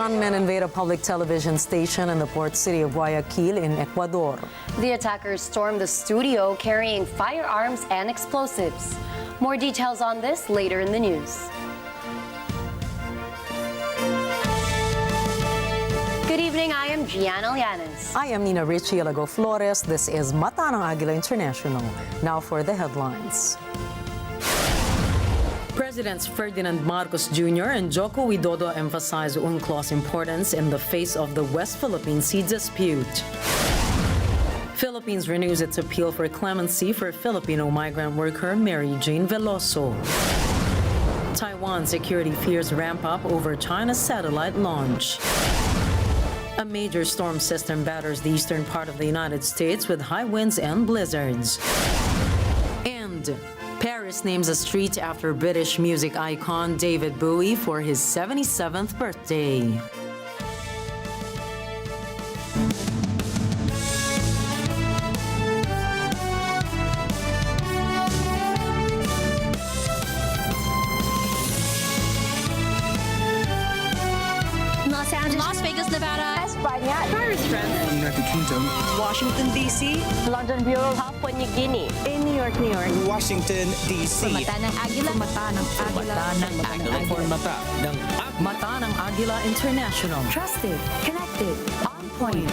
Gunmen invade a public television station in the port city of Guayaquil in Ecuador. The attackers stormed the studio carrying firearms and explosives. More details on this later in the news. Good evening, I am Gianna Llanes. I am Nina Richie Alago Flores. This is Mata ng Agila International. Now for the headlines. Presidents Ferdinand Marcos Jr. and Joko Widodo emphasize UNCLOS importance in the face of the West Philippine Sea dispute. Philippines renews its appeal for clemency for Filipino migrant worker Mary Jane Veloso. Taiwan security fears ramp up over China's satellite launch. A major storm system batters the eastern part of the United States with high winds and blizzards. And Paris names a street after British music icon David Bowie for his 77th birthday. Las Vegas, Nevada, España, Paris, France, United Kingdom, Washington, D.C., London Bureau, Papua New Guinea, in New York, Washington, D.C. Mata ng Agila, Mata ng Agila, Mata ng Agila International. Trusted, connected, on point.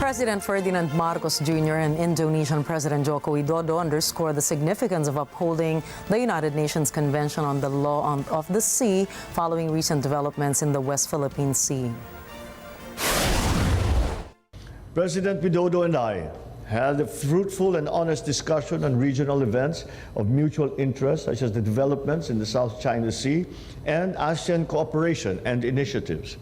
President Ferdinand Marcos Jr. and Indonesian President Joko Widodo underscore the significance of upholding the United Nations Convention on the Law of the Sea following recent developments in the West Philippine Sea. President Widodo and I had a fruitful and honest discussion on regional events of mutual interest, such as the developments in the South China Sea and ASEAN cooperation and initiatives.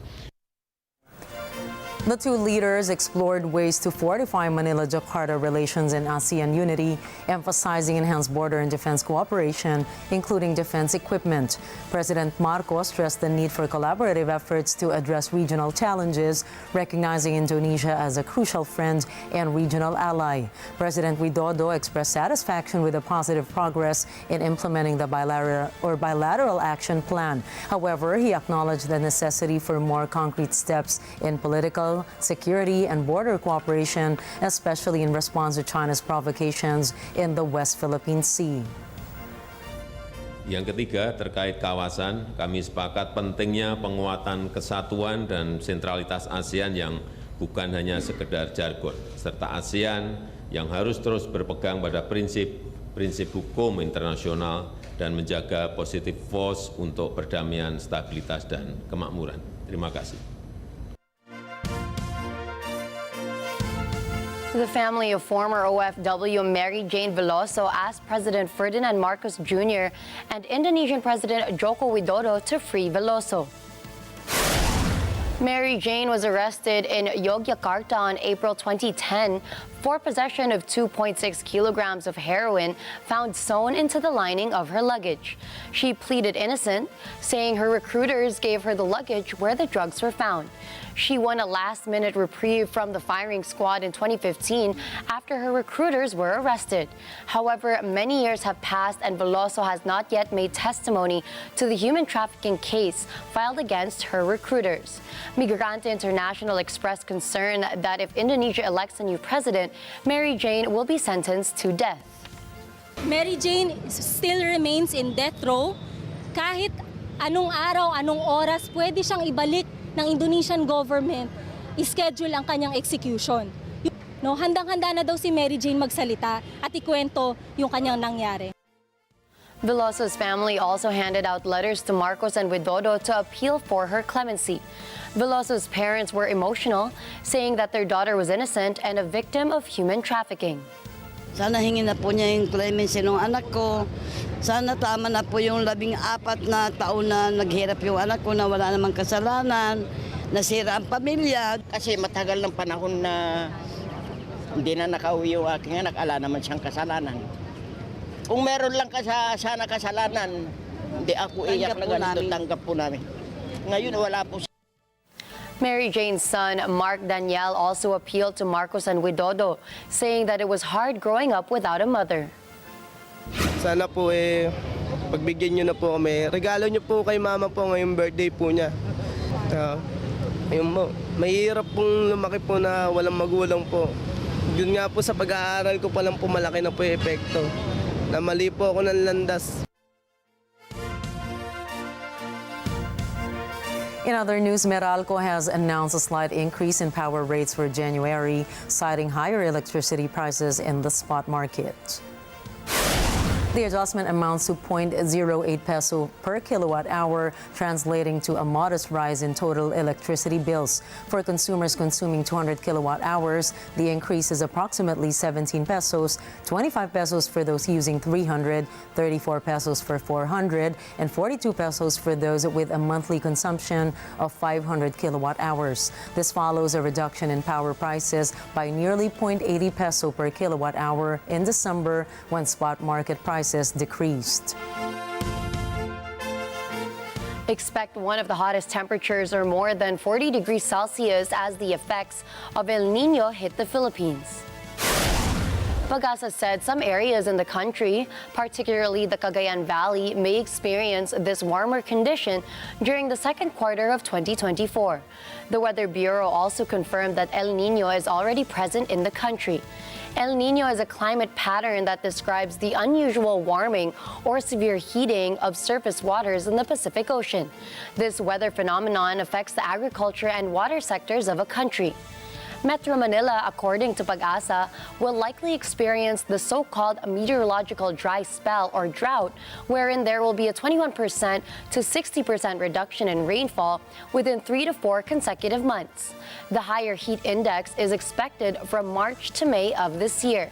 The two leaders explored ways to fortify Manila-Jakarta relations and ASEAN unity, emphasizing enhanced border and defense cooperation, including defense equipment. President Marcos stressed the need for collaborative efforts to address regional challenges, recognizing Indonesia as a crucial friend and regional ally. President Widodo expressed satisfaction with the positive progress in implementing the bilateral action plan. However, he acknowledged the necessity for more concrete steps in political, security, and border cooperation, especially in response to China's provocations in the West Philippine Sea. Yang ketiga, terkait kawasan, kami sepakat pentingnya penguatan kesatuan dan sentralitas ASEAN yang bukan hanya sekedar jargon, serta ASEAN yang harus terus berpegang pada prinsip hukum internasional dan menjaga positive force untuk perdamaian, stabilitas, dan kemakmuran. Terima kasih. The family of former OFW Mary Jane Veloso asked President Ferdinand Marcos Jr. and Indonesian President Joko Widodo to free Veloso. Mary Jane was arrested in Yogyakarta on April 2010 for possession of 2.6 kilograms of heroin found sewn into the lining of her luggage. She pleaded innocent, saying her recruiters gave her the luggage where the drugs were found. She won a last-minute reprieve from the firing squad in 2015 after her recruiters were arrested. However, many years have passed and Veloso has not yet made testimony to the human trafficking case filed against her recruiters. Migrante International expressed concern that if Indonesia elects a new president, Mary Jane will be sentenced to death. Mary Jane still remains in death row. Kahit anong araw, anong oras, pwede siyang ibalik ng Indonesian government, ischedule ang kanyang execution. No, handang-handa na daw si Mary Jane magsalita at ikwento yung kanyang nangyari. Veloso's family also handed out letters to Marcos and Widodo to appeal for her clemency. Veloso's parents were emotional, saying that their daughter was innocent and a victim of human trafficking. Sana hingin na po niya yung clemency ng anak ko. Sana tama na po yung 14 na taon na naghirap yung anak ko na wala namang kasalanan, nasira ang pamilya. Kasi matagal ng panahon na hindi na nakauwi yung aking anak, ala naman siyang kasalanan. Kung meron lang sana kasalanan, hindi ako iyak na ganito, tanggap po namin. Ngayon wala po siya. Mary Jane's son, Mark Daniel, also appealed to Marcos and Widodo, saying that it was hard growing up without a mother. Sana po pagbigyan nyo na po kami. Regalo nyo po kay mama po ngayong birthday po niya. Ayun po, mahirap pong lumaki po na walang magulang po. Yun nga po sa pag-aaral ko pa lang po malaki na po yung epekto. Na mali po ako ng landas. In other news, Meralco has announced a slight increase in power rates for January, citing higher electricity prices in the spot market. The adjustment amounts to 0.08 peso per kilowatt hour, translating to a modest rise in total electricity bills. For consumers consuming 200 kilowatt hours, the increase is approximately 17 pesos, 25 pesos for those using 300, 34 pesos for 400, and 42 pesos for those with a monthly consumption of 500 kilowatt hours. This follows a reduction in power prices by nearly 0.80 peso per kilowatt hour in December when spot market prices decreased. Expect one of the hottest temperatures or more than 40 degrees Celsius as the effects of El Nino hit the Philippines. Pag-asa said some areas in the country, particularly the Cagayan Valley, may experience this warmer condition during the second quarter of 2024. The Weather Bureau also confirmed that El Nino is already present in the country. El Nino is a climate pattern that describes the unusual warming or severe heating of surface waters in the Pacific Ocean. This weather phenomenon affects the agriculture and water sectors of a country. Metro Manila, according to Pag-asa, will likely experience the so-called meteorological dry spell or drought, wherein there will be a 21% to 60% reduction in rainfall within 3 to 4 consecutive months. The higher heat index is expected from March to May of this year.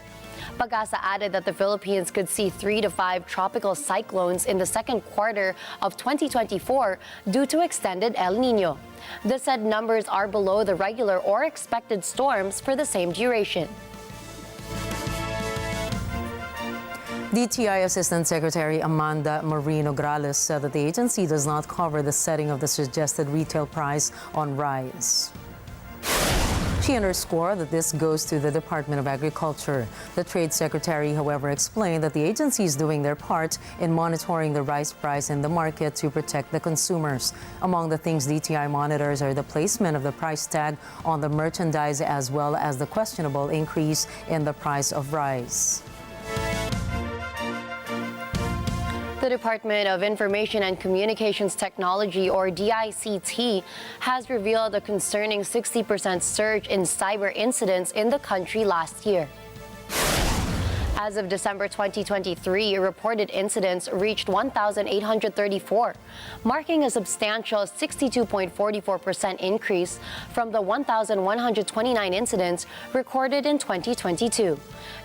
Pag-asa added that the Philippines could see 3 to 5 tropical cyclones in the second quarter of 2024 due to extended El Nino. The said numbers are below the regular or expected storms for the same duration. DTI Assistant Secretary Amanda Marino-Grales said that the agency does not cover the setting of the suggested retail price on rice. She underscored that this goes to the Department of Agriculture. The Trade Secretary, however, explained that the agency is doing their part in monitoring the rice price in the market to protect the consumers. Among the things DTI monitors are the placement of the price tag on the merchandise as well as the questionable increase in the price of rice. The Department of Information and Communications Technology, or DICT, has revealed a concerning 60% surge in cyber incidents in the country last year. As of December 2023, reported incidents reached 1,834, marking a substantial 62.44% increase from the 1,129 incidents recorded in 2022.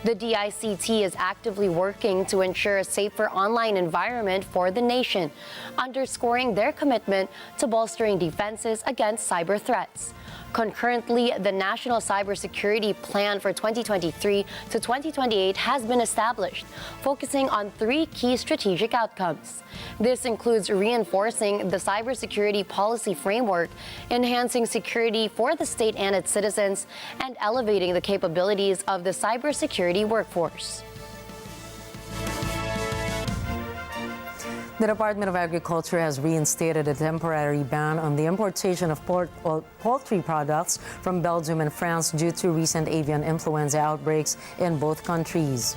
The DICT is actively working to ensure a safer online environment for the nation, underscoring their commitment to bolstering defenses against cyber threats. Concurrently, the National Cybersecurity Plan for 2023 to 2028 has been established, focusing on 3 key strategic outcomes. This includes reinforcing the cybersecurity policy framework, enhancing security for the state and its citizens, and elevating the capabilities of the cybersecurity workforce. The Department of Agriculture has reinstated a temporary ban on the importation of poultry products from Belgium and France due to recent avian influenza outbreaks in both countries.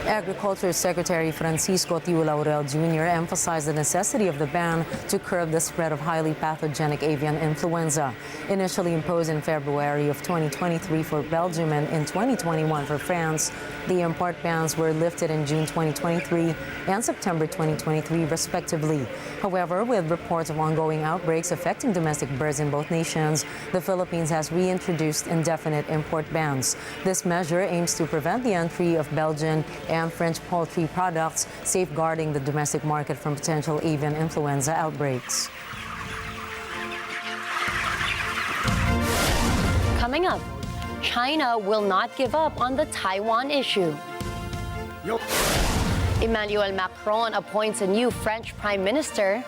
Agriculture Secretary Francisco Tiu Laurel Jr. emphasized the necessity of the ban to curb the spread of highly pathogenic avian influenza. Initially imposed in February of 2023 for Belgium and in 2021 for France, the import bans were lifted in June 2023 and September 2023, respectively. However, with reports of ongoing outbreaks affecting domestic birds in both nations, the Philippines has reintroduced indefinite import bans. This measure aims to prevent the entry of Belgian and French poultry products, safeguarding the domestic market from potential avian influenza outbreaks. Coming up, China will not give up on the Taiwan issue. Emmanuel Macron appoints a new French prime minister.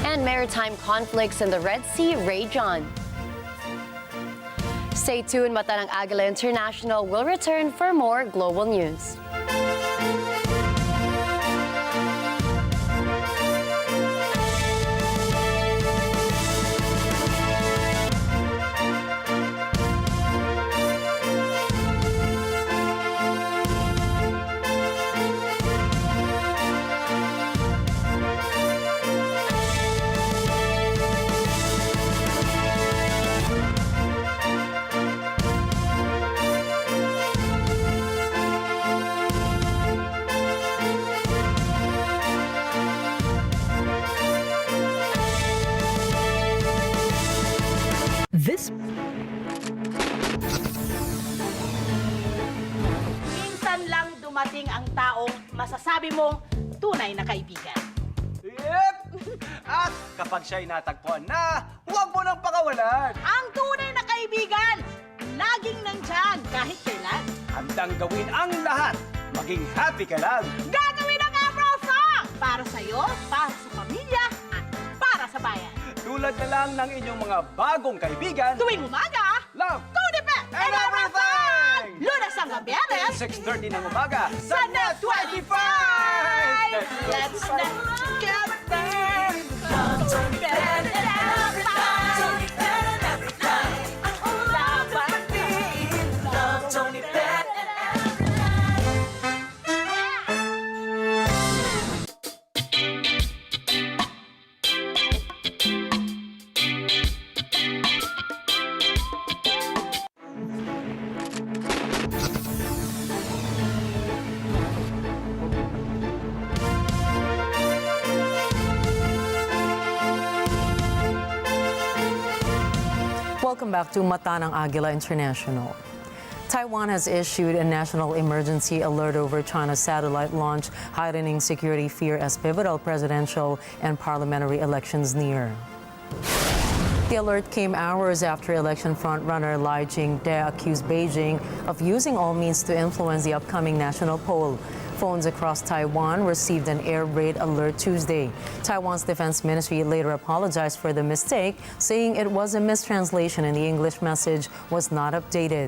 And maritime conflicts in the Red Sea rage on. Stay tuned, Mata ng Agila International will return for more global news. This Minsan lang dumating ang taong masasabi mong tunay na kaibigan. Yep! At kapag siya'y natagpuan na, huwag mo nang pakawalan. Ang tunay na kaibigan, laging nandyan kahit kailan. Handang gawin ang lahat. Maging happy ka lang. Gagawin ang Afro-Song! Para sa'yo, para sa pamilya, at para sa bayan. Tulad na lang ng inyong mga bagong kaibigan. Tuwing umaga, Love Tony Pet and everything! Lunes hanggang Biyernes, 6:30 ng umaga sa Net 25! Let's not get there! Tony Pet and everything! Tony Pet and everything! Love and being love, Tony Pet and Welcome back to Mata ng Agila International. Taiwan has issued a national emergency alert over China's satellite launch, heightening security fear as pivotal presidential and parliamentary elections near. The alert came hours after election frontrunner Lai Ching-te accused Beijing of using all means to influence the upcoming national poll. Phones across Taiwan received an air raid alert Tuesday. Taiwan's defense ministry later apologized for the mistake, saying it was a mistranslation and the English message was not updated.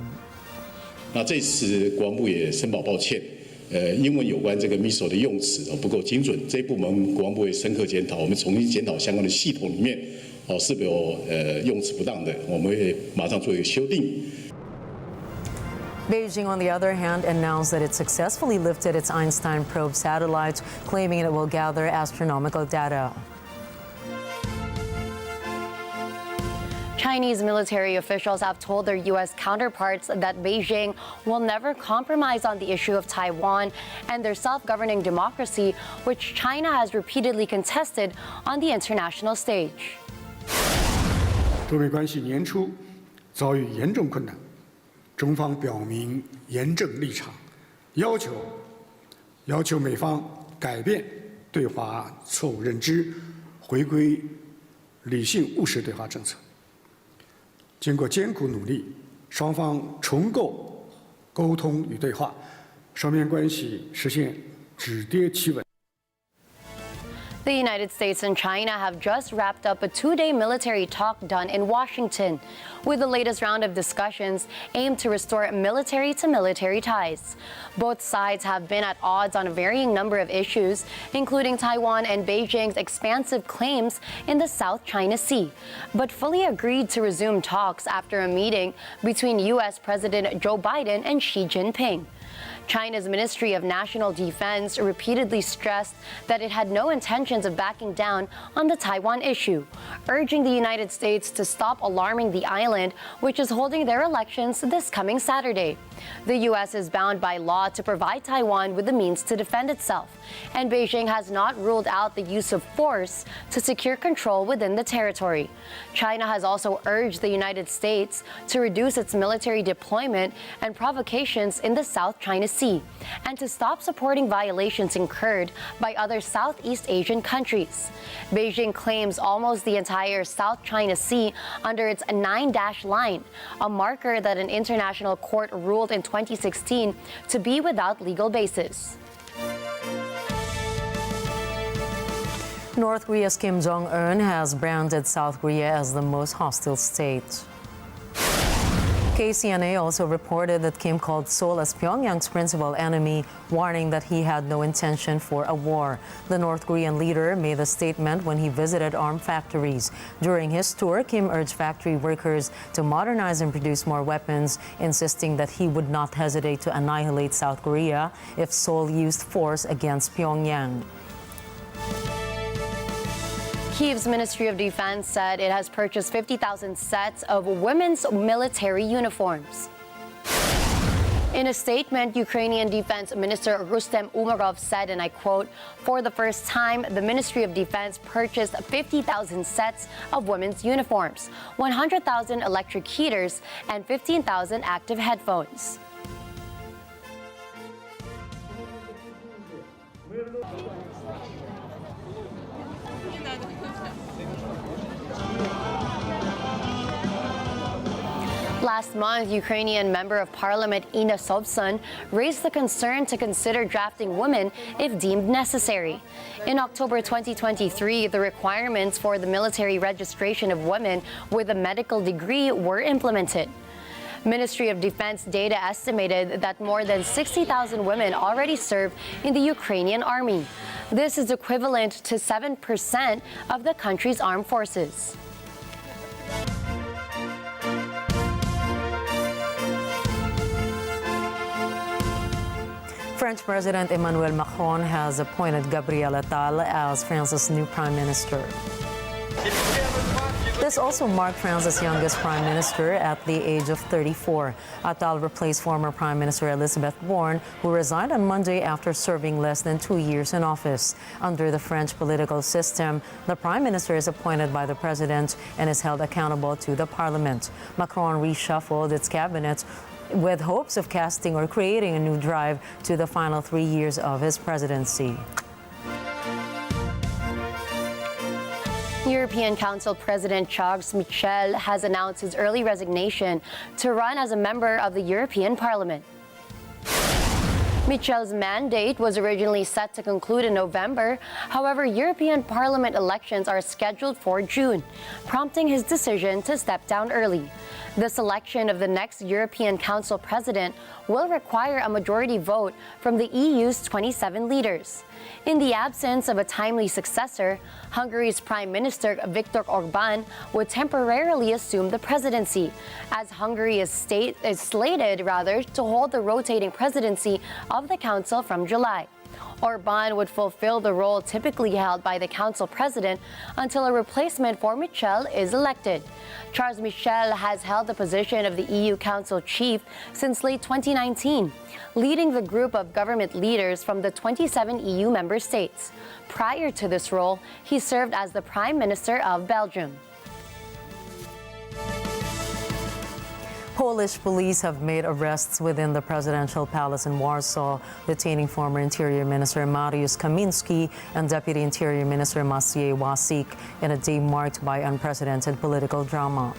那这次国防部也深表抱歉，英文有关这个 missile 的用词不够精准，这一部门国防部会深刻检讨，我们重新检讨相关的系统里面是否有用词不当的，我们会马上做一个修订。 Beijing, on the other hand, announced that it successfully lifted its Einstein probe satellite, claiming it will gather astronomical data. Chinese military officials have told their U.S. counterparts that Beijing will never compromise on the issue of Taiwan and their self-governing democracy, which China has repeatedly contested on the international stage. 中美关系年初遭遇严重困难。 中方表明严正立场，要求美方改变对华错误认知，回归理性务实对华政策。经过艰苦努力，双方重构沟通与对话，双边关系实现止跌企稳。 The United States and China have just wrapped up a two-day military talk done in Washington, with the latest round of discussions aimed to restore military-to-military ties. Both sides have been at odds on a varying number of issues, including Taiwan and Beijing's expansive claims in the South China Sea, but fully agreed to resume talks after a meeting between U.S. President Joe Biden and Xi Jinping. China's Ministry of National Defense repeatedly stressed that it had no intentions of backing down on the Taiwan issue, urging the United States to stop alarming the island, which is holding their elections this coming Saturday. The U.S. is bound by law to provide Taiwan with the means to defend itself, and Beijing has not ruled out the use of force to secure control within the territory. China has also urged the United States to reduce its military deployment and provocations in the South China Sea, and to stop supporting violations incurred by other Southeast Asian countries. Beijing claims almost the entire South China Sea under its 9-dash line, a marker that an international court ruled in 2016 to be without legal basis. North Korea's Kim Jong-un has branded South Korea as the most hostile state. KCNA also reported that Kim called Seoul as Pyongyang's principal enemy, warning that he had no intention for a war. The North Korean leader made the statement when he visited armed factories. During his tour, Kim urged factory workers to modernize and produce more weapons, insisting that he would not hesitate to annihilate South Korea if Seoul used force against Pyongyang. Kyiv's Ministry of Defense said it has purchased 50,000 sets of women's military uniforms. In a statement, Ukrainian Defense Minister Rustem Umerov said, and I quote, "For the first time, the Ministry of Defense purchased 50,000 sets of women's uniforms, 100,000 electric heaters, and 15,000 active headphones." Last month, Ukrainian Member of Parliament Inna Sobson raised the concern to consider drafting women if deemed necessary. In October 2023, the requirements for the military registration of women with a medical degree were implemented. Ministry of Defense data estimated that more than 60,000 women already serve in the Ukrainian army. This is equivalent to 7% of the country's armed forces. French President Emmanuel Macron has appointed Gabriel Attal as France's new prime minister. This also marked France's youngest prime minister at the age of 34. Attal replaced former Prime Minister Elizabeth Borne, who resigned on Monday after serving less than 2 years in office. Under the French political system, the prime minister is appointed by the president and is held accountable to the parliament. Macron reshuffled its cabinet with hopes of casting or creating a new drive to the final 3 years of his presidency. European Council President Charles Michel has announced his early resignation to run as a member of the European Parliament. Michel's mandate was originally set to conclude in November. However, European Parliament elections are scheduled for June, prompting his decision to step down early. The selection of the next European Council president will require a majority vote from the EU's 27 leaders. In the absence of a timely successor, Hungary's Prime Minister Viktor Orbán would temporarily assume the presidency, as Hungary is slated to hold the rotating presidency of the Council from July. Orbán would fulfill the role typically held by the Council President until a replacement for Michel is elected. Charles Michel has held the position of the EU Council Chief since late 2019, leading the group of government leaders from the 27 EU member states. Prior to this role, he served as the Prime Minister of Belgium. Polish police have made arrests within the presidential palace in Warsaw, detaining former Interior Minister Mariusz Kamiński and Deputy Interior Minister Maciej Łasik in a day marked by unprecedented political drama.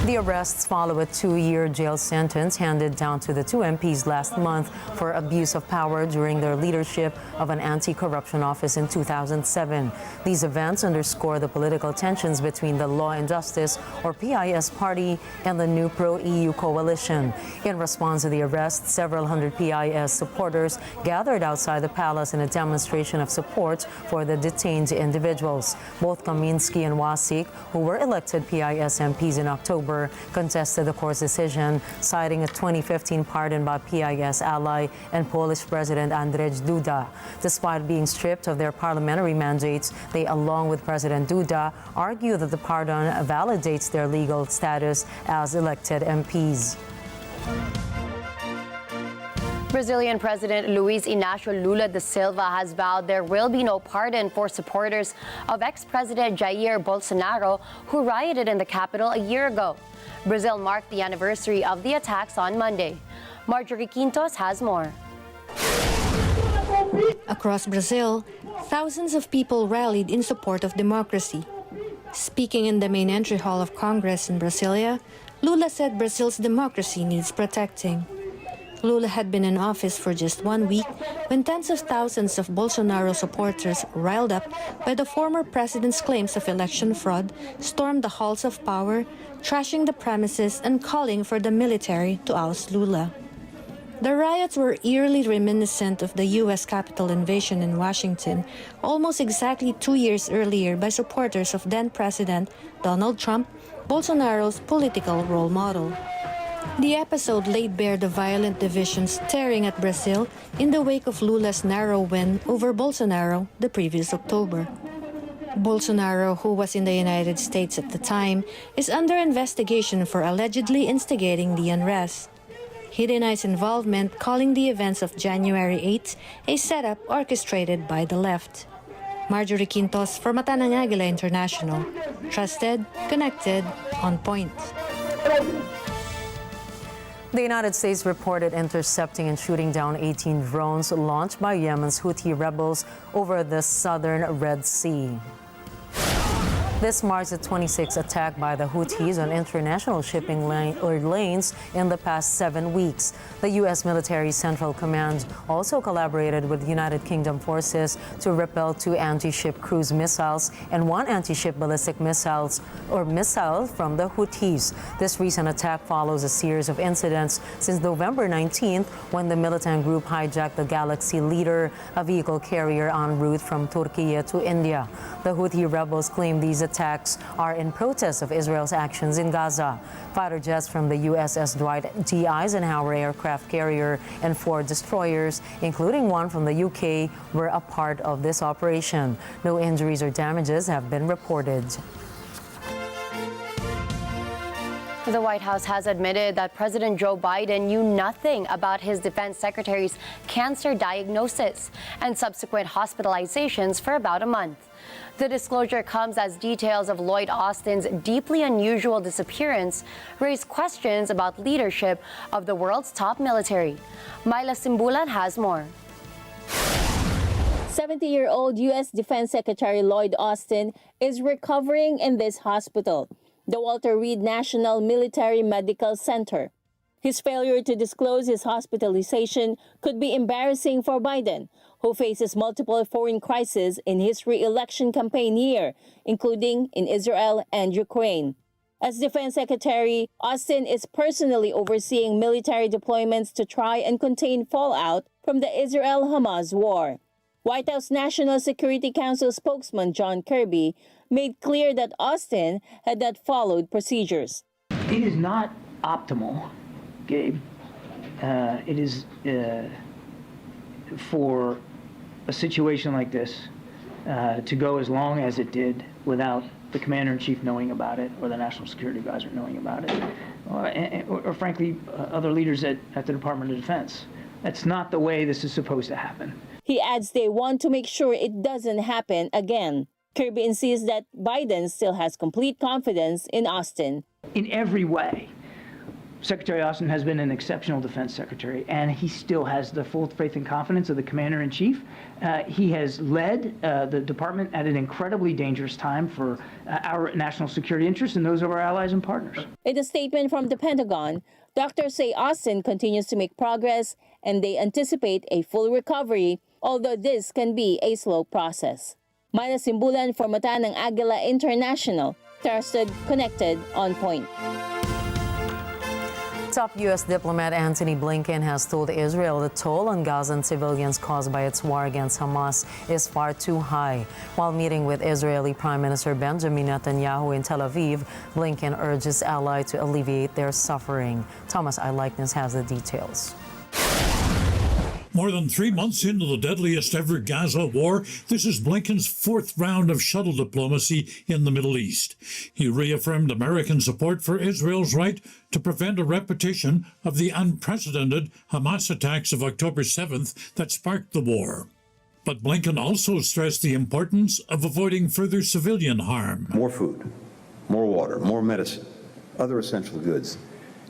The arrests follow a 2-year jail sentence handed down to the 2 MPs last month for abuse of power during their leadership of an anti-corruption office in 2007. These events underscore the political tensions between the Law and Justice, or PIS, party and the new pro-EU coalition. In response to the arrest, several hundred PIS supporters gathered outside the palace in a demonstration of support for the detained individuals. Both Kamiński and Łasik, who were elected PIS MPs in October, contested the court's decision, citing a 2015 pardon by PIS ally and Polish President Andrzej Duda. Despite being stripped of their parliamentary mandates, they, along with President Duda, argue that the pardon validates their legal status as elected MPs. Brazilian President Luiz Inácio Lula da Silva has vowed there will be no pardon for supporters of ex-President Jair Bolsonaro, who rioted in the capital a year ago. Brazil marked the anniversary of the attacks on Monday. Marjorie Quintos has more. Across Brazil, thousands of people rallied in support of democracy. Speaking in the main entry hall of Congress in Brasilia, Lula said Brazil's democracy needs protecting. Lula had been in office for just 1 week when tens of thousands of Bolsonaro supporters, riled up by the former president's claims of election fraud, stormed the halls of power, trashing the premises and calling for the military to oust Lula. The riots were eerily reminiscent of the U.S. Capitol invasion in Washington, almost exactly 2 years earlier by supporters of then-President Donald Trump, Bolsonaro's political role model. The episode laid bare the violent divisions tearing at Brazil in the wake of Lula's narrow win over Bolsonaro the previous October. Bolsonaro, who was in the United States at the time, is under investigation for allegedly instigating the unrest. He denies involvement, calling the events of January 8 a setup orchestrated by the left. Marjorie Quintos for Mata ng Agila International. Trusted, connected, on point. The United States reported intercepting and shooting down 18 drones launched by Yemen's Houthi rebels over the southern Red Sea. This marks the 26th attack by the Houthis on international shipping lanes in the past 7 weeks. The U.S. Military Central Command also collaborated with United Kingdom forces to repel 2 anti-ship cruise missiles and 1 anti-ship ballistic missile from the Houthis. This recent attack follows a series of incidents since November 19th when the militant group hijacked the Galaxy Leader, a vehicle carrier en route from Turkey to India. The Houthi rebels claim these attacks are in protest of Israel's actions in Gaza. Fighter jets from the USS Dwight D. Eisenhower aircraft carrier and 4 destroyers, including one from the UK, were a part of this operation. No injuries or damages have been reported. The White House has admitted that President Joe Biden knew nothing about his defense secretary's cancer diagnosis and subsequent hospitalizations for about a month. The disclosure comes as details of Lloyd Austin's deeply unusual disappearance raise questions about leadership of the world's top military. Myla Simbulan has more. 70-year-old U.S. Defense Secretary Lloyd Austin is recovering in this hospital, the Walter Reed National Military Medical Center. His failure to disclose his hospitalization could be embarrassing for Biden, who faces multiple foreign crises in his re-election campaign year, including in Israel and Ukraine. As Defense Secretary, Austin is personally overseeing military deployments to try and contain fallout from the Israel-Hamas war. White House National Security Council spokesman John Kirby made clear that Austin had not followed procedures. It is not optimal, Gabe. It is for a situation like this to go as long as it did without the Commander-in-Chief knowing about it or the National Security Advisor knowing about it, or frankly, other leaders at the Department of Defense. That's not the way this is supposed to happen. He adds they want to make sure it doesn't happen again. Kirby insists that Biden still has complete confidence in Austin. In every way, Secretary Austin has been an exceptional defense secretary, and he still has the full faith and confidence of the Commander-in-Chief. He has led the department at an incredibly dangerous time for our national security interests and those of our allies and partners. In a statement from the Pentagon, doctors say Austin continues to make progress and they anticipate a full recovery, although this can be a slow process. Myla Simbulan for Mata ng Agila International. Trusted, connected, on point. Top U.S. diplomat Antony Blinken has told Israel the toll on Gazan civilians caused by its war against Hamas is far too high. While meeting with Israeli Prime Minister Benjamin Netanyahu in Tel Aviv, Blinken urges allies to alleviate their suffering. Thomas Eyelikeness has the details. More than 3 months into the deadliest ever Gaza war, this is Blinken's 4th round of shuttle diplomacy in the Middle East. He reaffirmed American support for Israel's right to prevent a repetition of the unprecedented Hamas attacks of October 7th that sparked the war. But Blinken also stressed the importance of avoiding further civilian harm. More food, more water, more medicine, other essential goods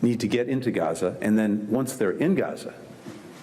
need to get into Gaza, and then once they're in Gaza,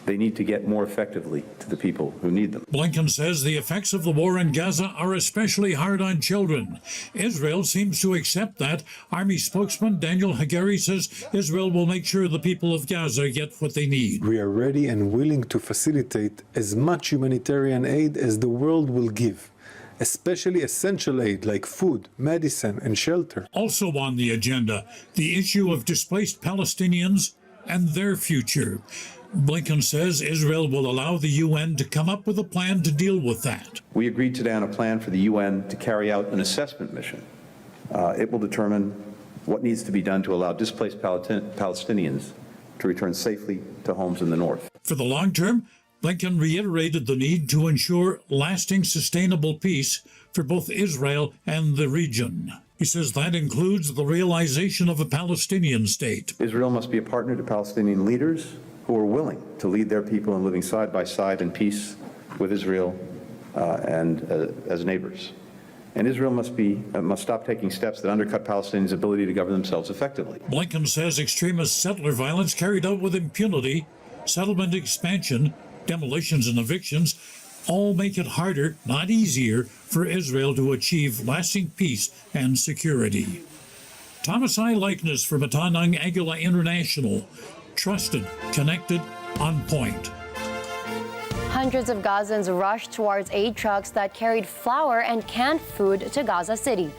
They need to get more effectively to the people who need them. Blinken says the effects of the war in Gaza are especially hard on children. Israel seems to accept that. Army spokesman Daniel Hagari says Israel will make sure the people of Gaza get what they need. We are ready and willing to facilitate as much humanitarian aid as the world will give, especially essential aid like food, medicine, and shelter. Also on the agenda, the issue of displaced Palestinians and their future. Blinken says Israel will allow the UN to come up with a plan to deal with that. We agreed today on a plan for the UN to carry out an assessment mission. It will determine what needs to be done to allow displaced Palestinians to return safely to homes in the north. For the long term, Blinken reiterated the need to ensure lasting, sustainable peace for both Israel and the region. He says that includes the realization of a Palestinian state. Israel must be a partner to Palestinian leaders who are willing to lead their people in living side by side in peace with Israel and as neighbors. And Israel must stop taking steps that undercut Palestinians' ability to govern themselves effectively. Blinken says extremist settler violence carried out with impunity, settlement expansion, demolitions and evictions all make it harder, not easier, for Israel to achieve lasting peace and security. Thomas I. Likeness for Batanang Agila International. Trusted, connected, on point. Hundreds of Gazans rushed towards aid trucks that carried flour and canned food to Gaza City.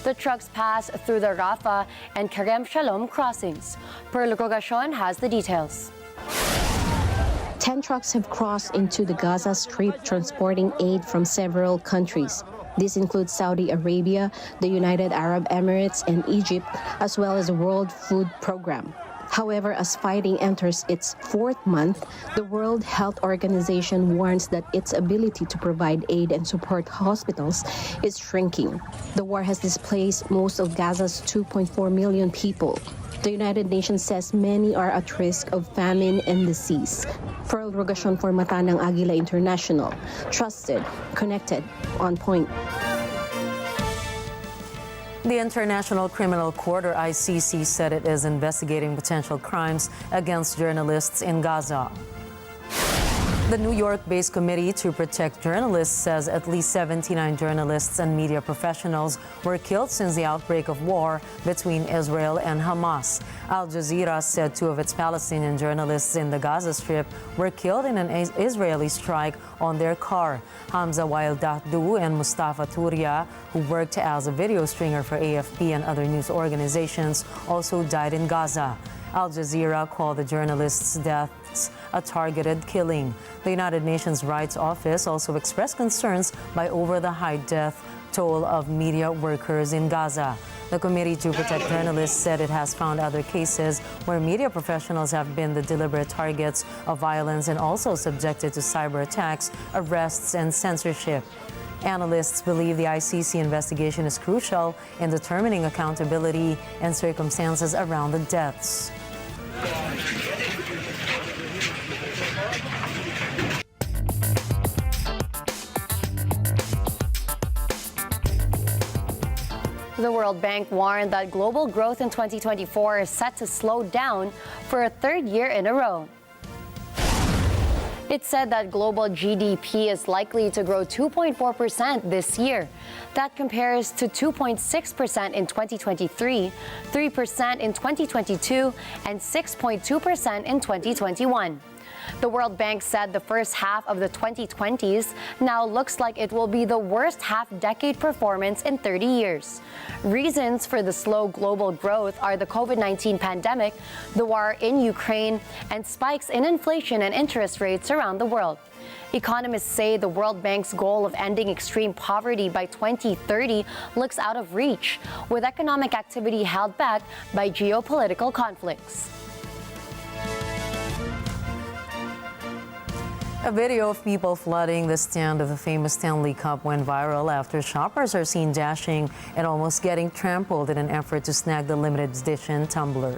The trucks passed through the Rafah and Kerem Shalom crossings. Pearl Rogacion has the details. 10 trucks have crossed into the Gaza Strip transporting aid from several countries. This includes Saudi Arabia, the United Arab Emirates, and Egypt, as well as the World Food Program. However, as fighting enters its fourth month, the World Health Organization warns that its ability to provide aid and support hospitals is shrinking. The war has displaced most of Gaza's 2.4 million people. The United Nations says many are at risk of famine and disease. Pearl Rogacion for Matanang Agila International. Trusted, connected, on point. The International Criminal Court, or ICC, said it is investigating potential crimes against journalists in Gaza. The New York-based Committee to Protect Journalists says at least 79 journalists and media professionals were killed since the outbreak of war between Israel and Hamas. Al Jazeera said 2 of its Palestinian journalists in the Gaza Strip were killed in an Israeli strike on their car. Hamza Wael Dahdu and Mustafa Turia, who worked as a video stringer for AFP and other news organizations, also died in Gaza. Al Jazeera called the journalists' deaths a targeted killing. The United Nations Rights Office also expressed concerns over the high death toll of media workers in Gaza. The Committee to Protect Journalists said it has found other cases where media professionals have been the deliberate targets of violence and also subjected to cyber attacks, arrests, and censorship. Analysts believe the ICC investigation is crucial in determining accountability and circumstances around the deaths. The World Bank warned that global growth in 2024 is set to slow down for a third year in a row. It said that global GDP is likely to grow 2.4% this year. That compares to 2.6% in 2023, 3% in 2022, and 6.2% in 2021. The World Bank said the first half of the 2020s now looks like it will be the worst half-decade performance in 30 years. Reasons for the slow global growth are the COVID-19 pandemic, the war in Ukraine, and spikes in inflation and interest rates around the world. Economists say the World Bank's goal of ending extreme poverty by 2030 looks out of reach, with economic activity held back by geopolitical conflicts. A video of people flooding the stand of the famous Stanley Cup went viral after shoppers are seen dashing and almost getting trampled in an effort to snag the limited edition tumbler.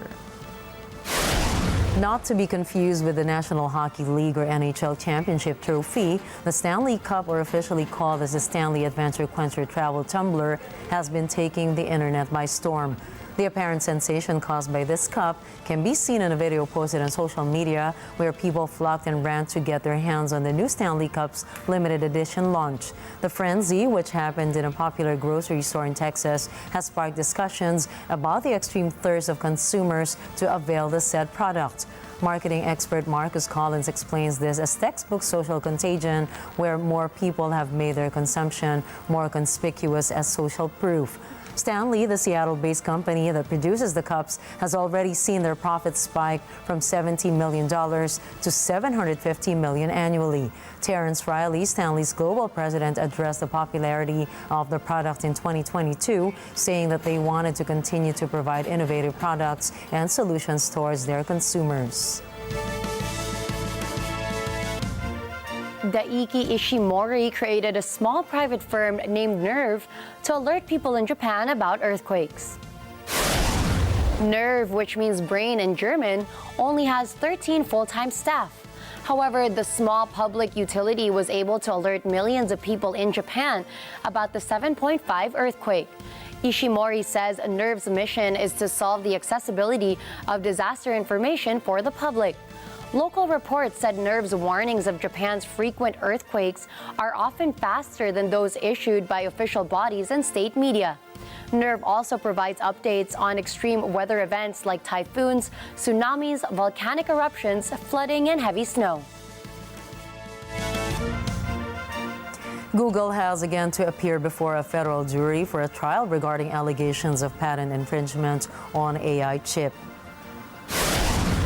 Not to be confused with the National Hockey League or NHL Championship trophy, the Stanley Cup, or officially called as the Stanley Adventure Quencher Travel Tumbler, has been taking the internet by storm. The apparent sensation caused by this cup can be seen in a video posted on social media where people flocked and ran to get their hands on the new Stanley Cup's limited edition launch. The frenzy, which happened in a popular grocery store in Texas, has sparked discussions about the extreme thirst of consumers to avail the said product. Marketing expert Marcus Collins explains this as textbook social contagion, where more people have made their consumption more conspicuous as social proof. Stanley, the Seattle-based company that produces the cups, has already seen their profits spike from $70 million to $750 million annually. Terrence Riley, Stanley's global president, addressed the popularity of the product in 2022, saying that they wanted to continue to provide innovative products and solutions towards their consumers. Daiki Ishimori created a small private firm named Nerve to alert people in Japan about earthquakes. Nerve, which means brain in German, only has 13 full-time staff. However, the small public utility was able to alert millions of people in Japan about the 7.5 earthquake. Ishimori says Nerve's mission is to solve the accessibility of disaster information for the public. Local reports said Nerve's warnings of Japan's frequent earthquakes are often faster than those issued by official bodies and state media. Nerve also provides updates on extreme weather events like typhoons, tsunamis, volcanic eruptions, flooding, and heavy snow. Google has again to appear before a federal jury for a trial regarding allegations of patent infringement on AI chip.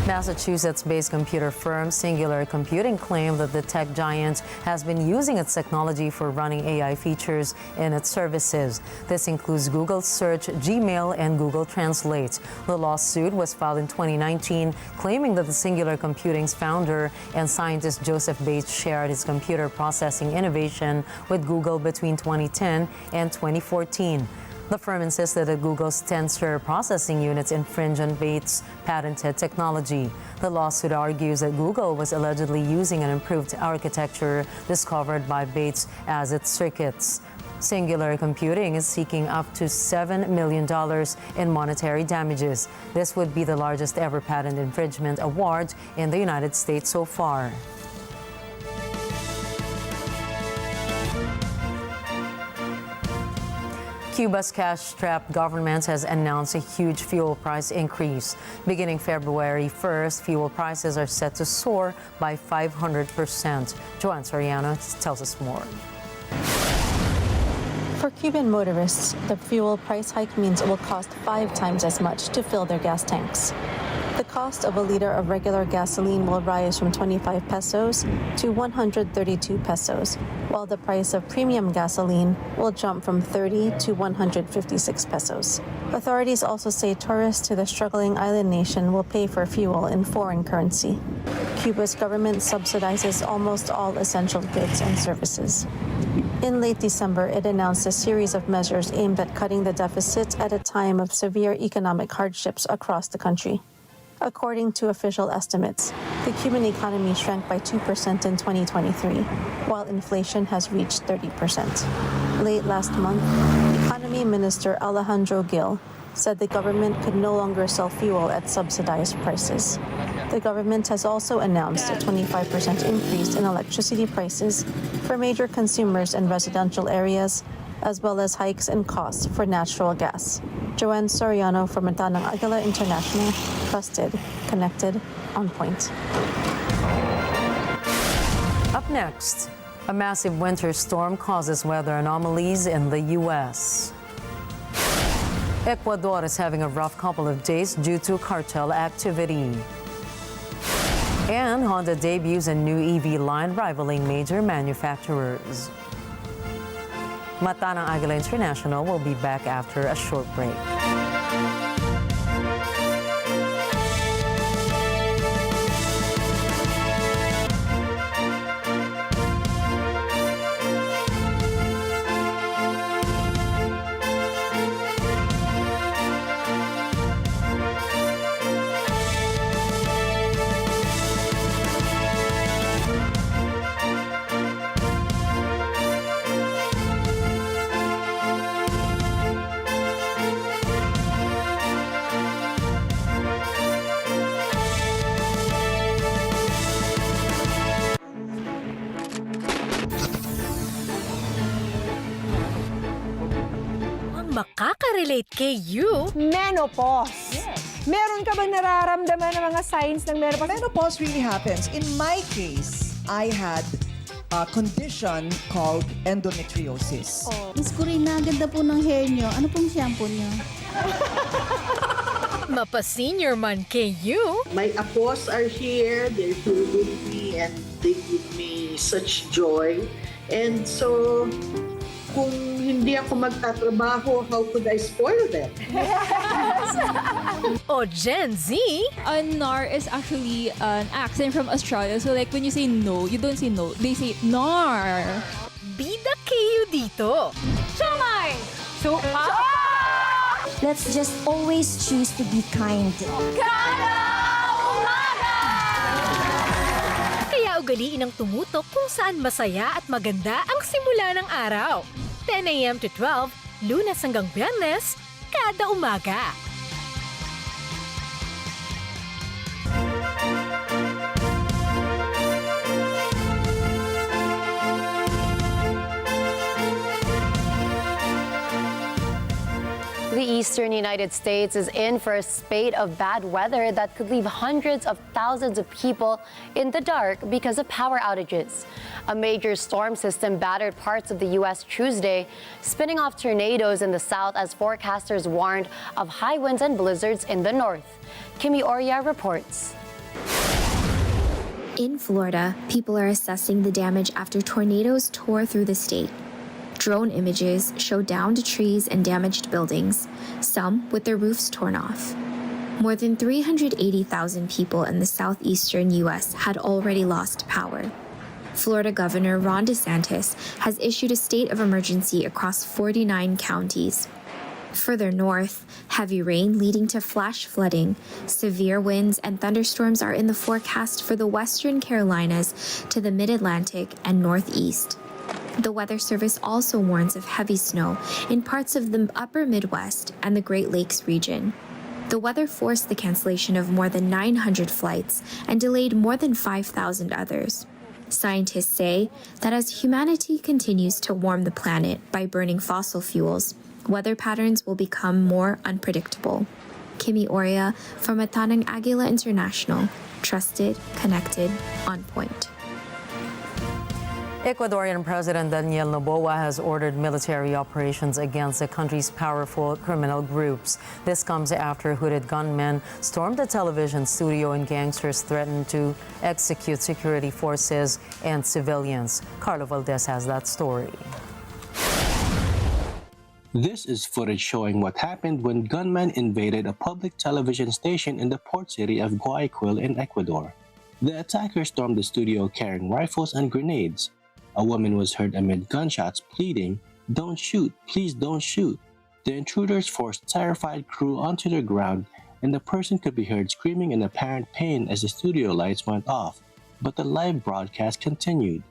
Massachusetts-based computer firm Singular Computing claimed that the tech giant has been using its technology for running AI features in its services. This includes Google Search, Gmail, and Google Translate. The lawsuit was filed in 2019, claiming that the Singular Computing's founder and scientist Joseph Bates shared his computer processing innovation with Google between 2010 and 2014. The firm insisted that Google's tensor processing units infringe on Bates' patented technology. The lawsuit argues that Google was allegedly using an improved architecture discovered by Bates as its circuits. Singular Computing is seeking up to $7 million in monetary damages. This would be the largest ever patent infringement award in the United States so far. Cuba's cash-strapped government has announced a huge fuel price increase. Beginning February 1st, fuel prices are set to soar by 500%. Joanne Soriano tells us more. For Cuban motorists, the fuel price hike means it will cost 5 times as much to fill their gas tanks. The cost of a liter of regular gasoline will rise from 25 pesos to 132 pesos, while the price of premium gasoline will jump from 30 to 156 pesos. Authorities also say tourists to the struggling island nation will pay for fuel in foreign currency. Cuba's government subsidizes almost all essential goods and services. In late December, it announced a series of measures aimed at cutting the deficit at a time of severe economic hardships across the country. According to official estimates, the Cuban economy shrank by 2% in 2023, while inflation has reached 30%. Late last month, Economy Minister Alejandro Gil said the government could no longer sell fuel at subsidized prices. The government has also announced a 25% increase in electricity prices for major consumers in residential areas, as well as hikes in costs for natural gas. Joanne Soriano for Mantanang Agila International, trusted, connected, on point. Up next, a massive winter storm causes weather anomalies in the U.S. Ecuador is having a rough couple of days due to cartel activity. And Honda debuts a new EV line rivaling major manufacturers. Mantanang Agila International will be back after a short break. makaka-relate kay you. Menopause. Meron ka ba nararamdaman ng mga signs ng menopause? Menopause really happens. In my case, I had a condition called endometriosis. Miss Corina, ganda po ng hair nyo. Ano pong shampoo nyo? Mapa-senior man kay you. My apos are here. They're here with me and they give me such joy. And so, kung hindi ako magtatrabaho, how could I spoil them? O Gen Z? Nar is actually an accent from Australia. So like when you say no, you don't say no. They say nar. Bida kayo dito. Sumay! Let's just always choose to be kind. Kaya ugaliin ang tumutok kung saan masaya at maganda ang simula ng araw. 10 a.m. to 12, Lunes hanggang Biyernes, kada umaga. The eastern United States is in for a spate of bad weather that could leave hundreds of thousands of people in the dark because of power outages. A major storm system battered parts of the U.S. Tuesday, spinning off tornadoes in the south as forecasters warned of high winds and blizzards in the north. Kimi Oria reports. In Florida, people are assessing the damage after tornadoes tore through the state. Drone images show downed trees and damaged buildings, some with their roofs torn off. More than 380,000 people in the southeastern U.S. had already lost power. Florida Governor Ron DeSantis has issued a state of emergency across 49 counties. Further north, heavy rain leading to flash flooding, severe winds and thunderstorms are in the forecast for the western Carolinas to the mid-Atlantic and northeast. The Weather Service also warns of heavy snow in parts of the upper Midwest and the Great Lakes region. The weather forced the cancellation of more than 900 flights and delayed more than 5,000 others. Scientists say that as humanity continues to warm the planet by burning fossil fuels, weather patterns will become more unpredictable. Kimi Oria from Atanang Agila International, trusted, connected, on point. Ecuadorian President Daniel Noboa has ordered military operations against the country's powerful criminal groups. This comes after hooded gunmen stormed a television studio and gangsters threatened to execute security forces and civilians. Carlo Valdez has that story. This is footage showing what happened when gunmen invaded a public television station in the port city of Guayaquil in Ecuador. The attackers stormed the studio carrying rifles and grenades. A woman was heard amid gunshots pleading, "Don't shoot, please don't shoot." The intruders forced terrified crew onto the ground, and the person could be heard screaming in apparent pain as the studio lights went off, but the live broadcast continued.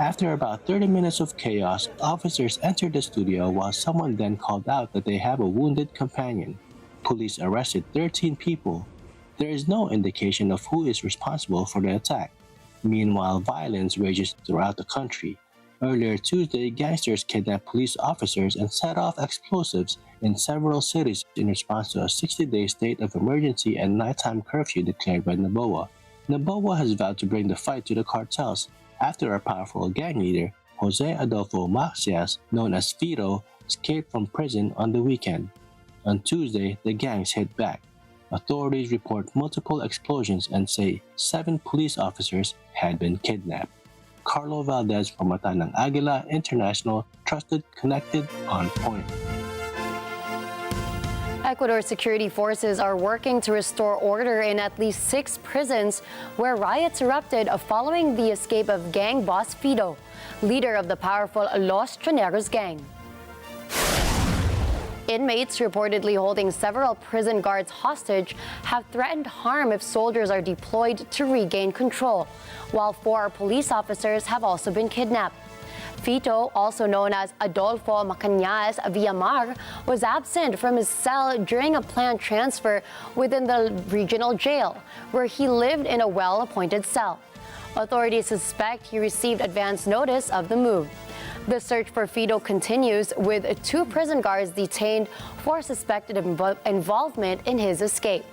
After about 30 minutes of chaos, officers entered the studio while someone then called out that they have a wounded companion. Police arrested 13 people. There is no indication of who is responsible for the attack. Meanwhile, violence rages throughout the country. Earlier Tuesday, gangsters kidnapped police officers and set off explosives in several cities in response to a 60-day state of emergency and nighttime curfew declared by Noboa. Noboa has vowed to bring the fight to the cartels after a powerful gang leader, Jose Adolfo Macias, known as Fito, escaped from prison on the weekend. On Tuesday, the gangs hit back. Authorities report multiple explosions and say 7 police officers had been kidnapped. Carlo Valdez from Atanang Agila International, trusted, connected, on point. Ecuador security forces are working to restore order in at least 6 prisons where riots erupted following the escape of gang boss Fito, leader of the powerful Los Choneros gang. Inmates reportedly holding several prison guards hostage have threatened harm if soldiers are deployed to regain control, while 4 police officers have also been kidnapped. Fito, also known as Adolfo Macañas Villamar, was absent from his cell during a planned transfer within the regional jail, where he lived in a well-appointed cell. Authorities suspect he received advance notice of the move. The search for Fido continues, with 2 prison guards detained for suspected involvement in his escape.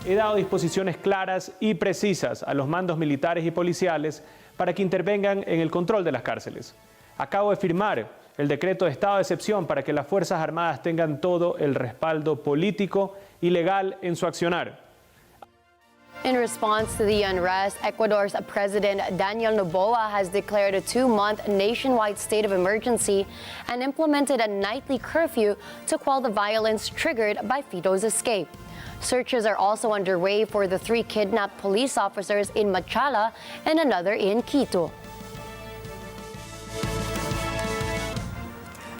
He dado disposiciones claras y precisas a los mandos militares y policiales para que intervengan en el control de las cárceles. Acabo de firmar el decreto de estado de excepción para que las Fuerzas Armadas tengan todo el respaldo político y legal en su accionar. In response to the unrest, Ecuador's President Daniel Noboa has declared a 2-month nationwide state of emergency and implemented a nightly curfew to quell the violence triggered by Fido's escape. Searches are also underway for the 3 kidnapped police officers in Machala and another in Quito.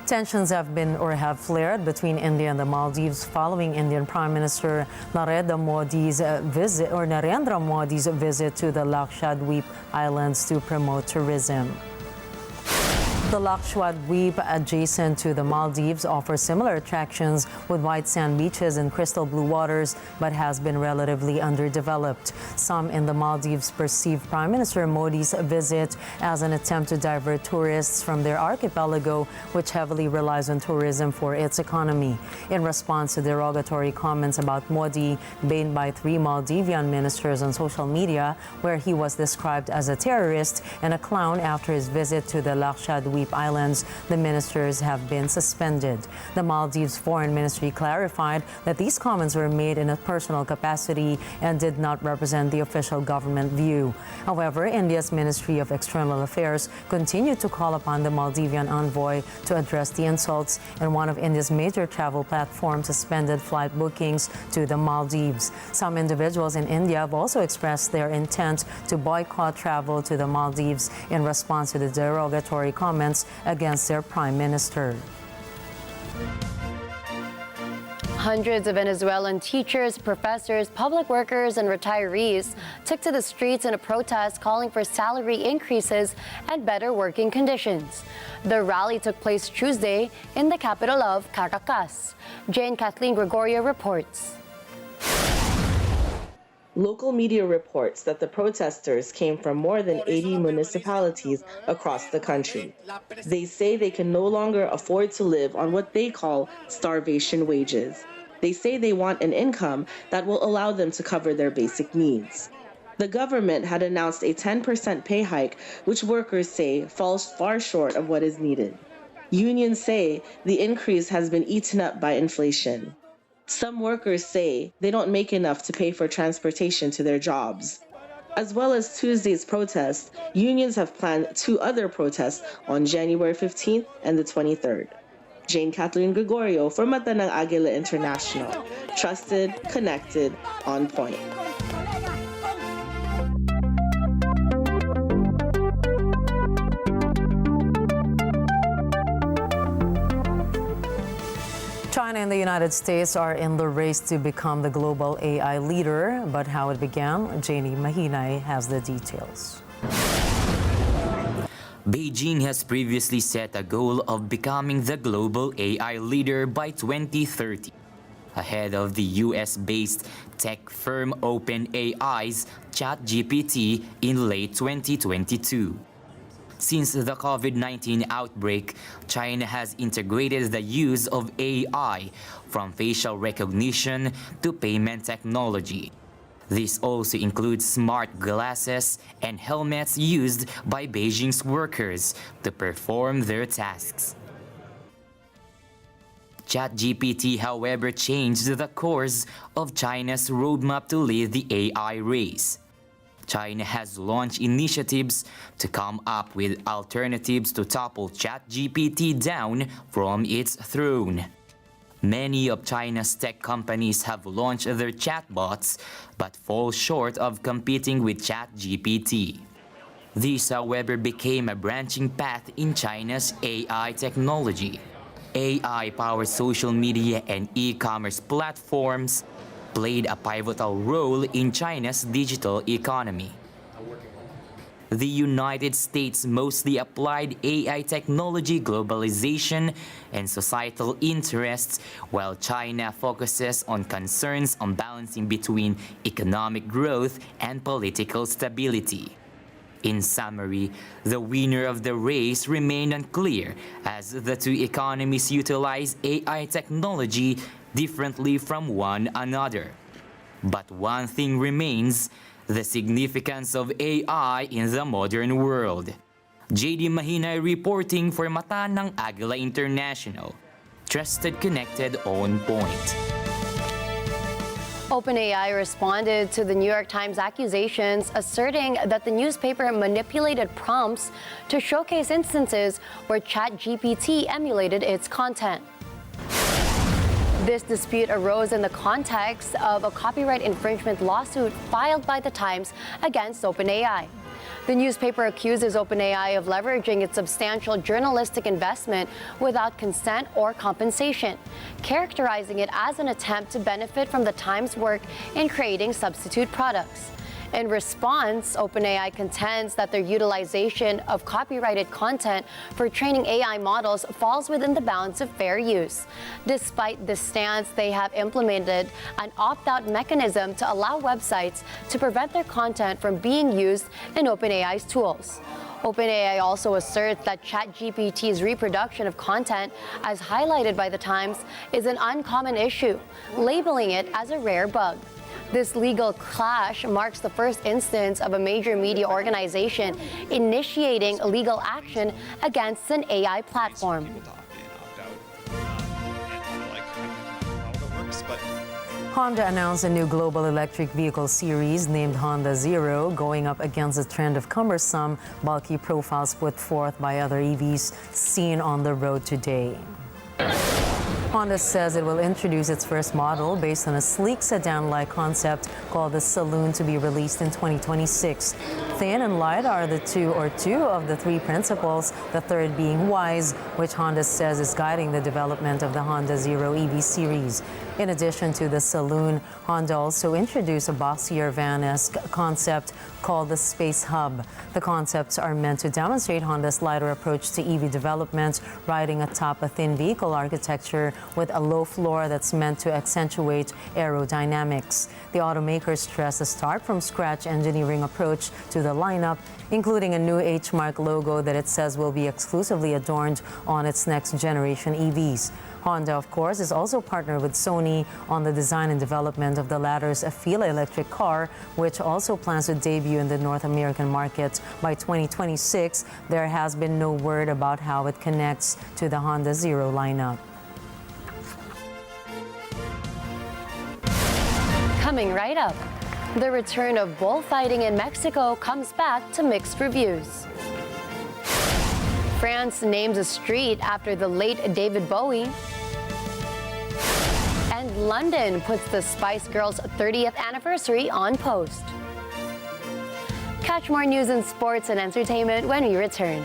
Tensions have flared between India and the Maldives following Indian Prime Minister Narendra Modi's visit to the Lakshadweep Islands to promote tourism. The Lakshadweep, adjacent to the Maldives, offers similar attractions with white sand beaches and crystal blue waters, but has been relatively underdeveloped. Some in the Maldives perceive Prime Minister Modi's visit as an attempt to divert tourists from their archipelago, which heavily relies on tourism for its economy. In response to derogatory comments about Modi made by 3 Maldivian ministers on social media, where he was described as a terrorist and a clown after his visit to the Lakshadweep Islands, the ministers have been suspended. The Maldives Foreign Ministry clarified that these comments were made in a personal capacity and did not represent the official government view. However, India's Ministry of External Affairs continued to call upon the Maldivian envoy to address the insults, and one of India's major travel platforms suspended flight bookings to the Maldives. Some individuals in India have also expressed their intent to boycott travel to the Maldives in response to the derogatory comments against their prime minister. Hundreds of Venezuelan teachers, professors, public workers, and retirees took to the streets in a protest calling for salary increases and better working conditions. The rally took place Tuesday in the capital of Caracas. Jane Kathleen Gregorio reports. Local media reports that the protesters came from more than 80 municipalities across the country. They say they can no longer afford to live on what they call starvation wages. They say they want an income that will allow them to cover their basic needs. The government had announced a 10% pay hike, which workers say falls far short of what is needed. Unions say the increase has been eaten up by inflation. Some workers say they don't make enough to pay for transportation to their jobs. As well as Tuesday's protest, unions have planned 2 other protests on January 15th and the 23rd. Jane Kathleen Gregorio for Mata ng Agila International. Trusted, connected, on point. China and the United States are in the race to become the global AI leader, but how it began, Janie Mahinay has the details. Beijing has previously set a goal of becoming the global AI leader by 2030, ahead of the US-based tech firm OpenAI's ChatGPT in late 2022. Since the COVID-19 outbreak, China has integrated the use of AI from facial recognition to payment technology. This also includes smart glasses and helmets used by Beijing's workers to perform their tasks. ChatGPT, however, changed the course of China's roadmap to lead the AI race. China has launched initiatives to come up with alternatives to topple ChatGPT down from its throne. Many of China's tech companies have launched their chatbots but fall short of competing with ChatGPT. This, however, became a branching path in China's AI technology. AI-powered social media and e-commerce platforms played a pivotal role in China's digital economy. The United States mostly applied AI technology, globalization, and societal interests, while China focuses on concerns on balancing between economic growth and political stability. In summary, the winner of the race remained unclear as the two economies utilize AI technology differently from one another. But one thing remains, the significance of AI in the modern world. JD Mahinay reporting for Mata ng Agila International. Trusted, connected, on point. OpenAI responded to the New York Times accusations, asserting that the newspaper manipulated prompts to showcase instances where ChatGPT emulated its content. This dispute arose in the context of a copyright infringement lawsuit filed by the Times against OpenAI. The newspaper accuses OpenAI of leveraging its substantial journalistic investment without consent or compensation, characterizing it as an attempt to benefit from the Times' work in creating substitute products. In response, OpenAI contends that their utilization of copyrighted content for training AI models falls within the bounds of fair use. Despite this stance, they have implemented an opt-out mechanism to allow websites to prevent their content from being used in OpenAI's tools. OpenAI also asserts that ChatGPT's reproduction of content, as highlighted by the Times, is an uncommon issue, labeling it as a rare bug. This legal clash marks the first instance of a major media organization initiating legal action against an AI platform. Honda announced a new global electric vehicle series named Honda Zero, going up against the trend of cumbersome, bulky profiles put forth by other EVs seen on the road today. Honda says it will introduce its first model based on a sleek sedan-like concept called the Saloon to be released in 2026. Thin and light are two of the three principles, the third being wise, which Honda says is guiding the development of the Honda Zero EV series. In addition to the Saloon, Honda also introduced a boxier van-esque concept called the Space Hub. The concepts are meant to demonstrate Honda's lighter approach to EV development, riding atop a thin vehicle architecture with a low floor that's meant to accentuate aerodynamics. The automaker stressed a start-from-scratch engineering approach to the lineup, including a new H-Mark logo that it says will be exclusively adorned on its next-generation EVs. Honda, of course, is also partnered with Sony on the design and development of the latter's Agila electric car, which also plans to debut in the North American market by 2026. There has been no word about how it connects to the Honda Zero lineup. Coming right up, the return of bullfighting in Mexico comes back to mixed reviews. France names a street after the late David Bowie. And London puts the Spice Girls' 30th anniversary on post. Catch more news in sports and entertainment when we return.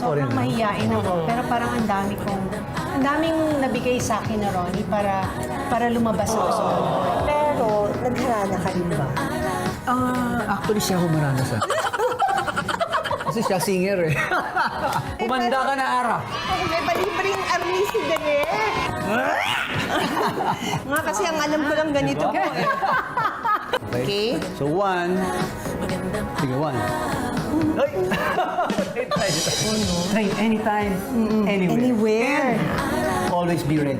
Sobrang mahiyain ako, pero parang ang daming nabigay sa akin na Ronnie para lumabas ako sa Pero, nagharana ka rin ba? Actually, siya humarana sa kasi siya singer eh. Humanda ka na, Ara. May balibreng army si Daniel. Nga kasi ang alam ko lang ganito po eh. Okay? So, one. Sige, one. Hey, anytime, anywhere. Always be ready.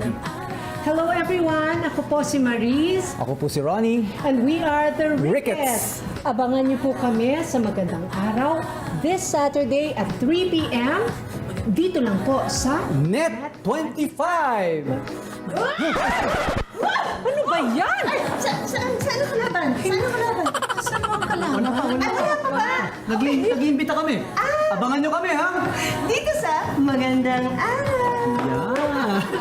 Hello everyone! Ako po si Maris. Ako po si Ronnie. And we are the Rickets. Abangan niyo po kami sa Magandang Araw this Saturday at 3 p.m. Dito lang po sa Net 25! Ano ba yan? Saan ang kalaban? Saan ang kalaban? Ano pa ba? Nag-iimbita kami. Abangan nyo kami, ha? Dito sa Magandang Araw. Yeah.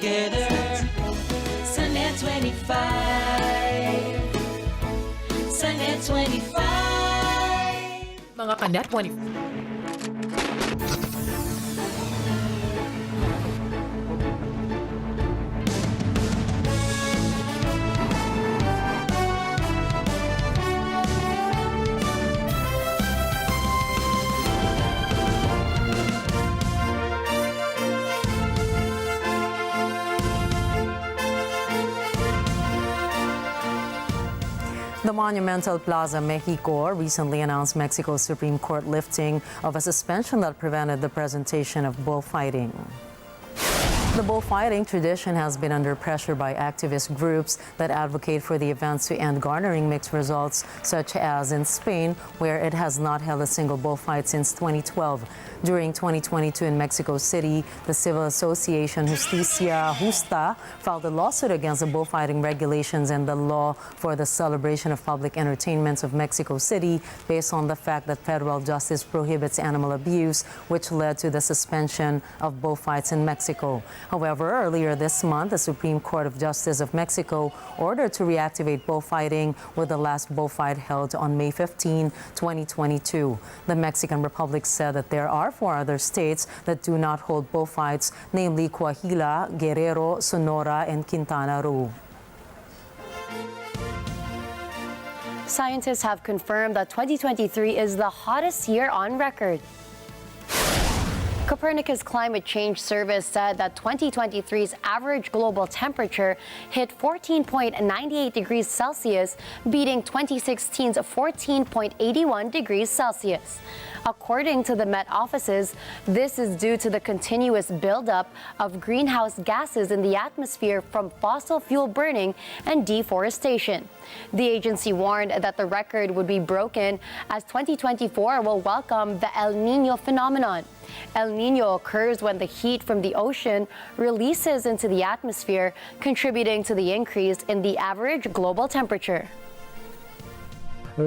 together. Sunnet 25. Sunnet 25. Mga Kanet 20. The monumental Plaza Mexico recently announced Mexico's Supreme Court lifting of a suspension that prevented the presentation of bullfighting. The bullfighting tradition has been under pressure by activist groups that advocate for the events to end, garnering mixed results, such as in Spain, where it has not held a single bullfight since 2012. During 2022 in Mexico City, the civil association Justicia Justa filed a lawsuit against the bullfighting regulations and the law for the celebration of public entertainments of Mexico City based on the fact that federal justice prohibits animal abuse, which led to the suspension of bullfights in Mexico. However, earlier this month, the Supreme Court of Justice of Mexico ordered to reactivate bullfighting, with the last bullfight held on May 15, 2022. The Mexican Republic said that there are 4 other states that do not hold bullfights, namely Coahuila, Guerrero, Sonora, and Quintana Roo. Scientists have confirmed that 2023 is the hottest year on record. Copernicus Climate Change Service said that 2023's average global temperature hit 14.98 degrees Celsius, beating 2016's 14.81 degrees Celsius. According to the Met offices, this is due to the continuous buildup of greenhouse gases in the atmosphere from fossil fuel burning and deforestation. The agency warned that the record would be broken as 2024 will welcome the El Niño phenomenon. El Niño occurs when the heat from the ocean releases into the atmosphere, contributing to the increase in the average global temperature.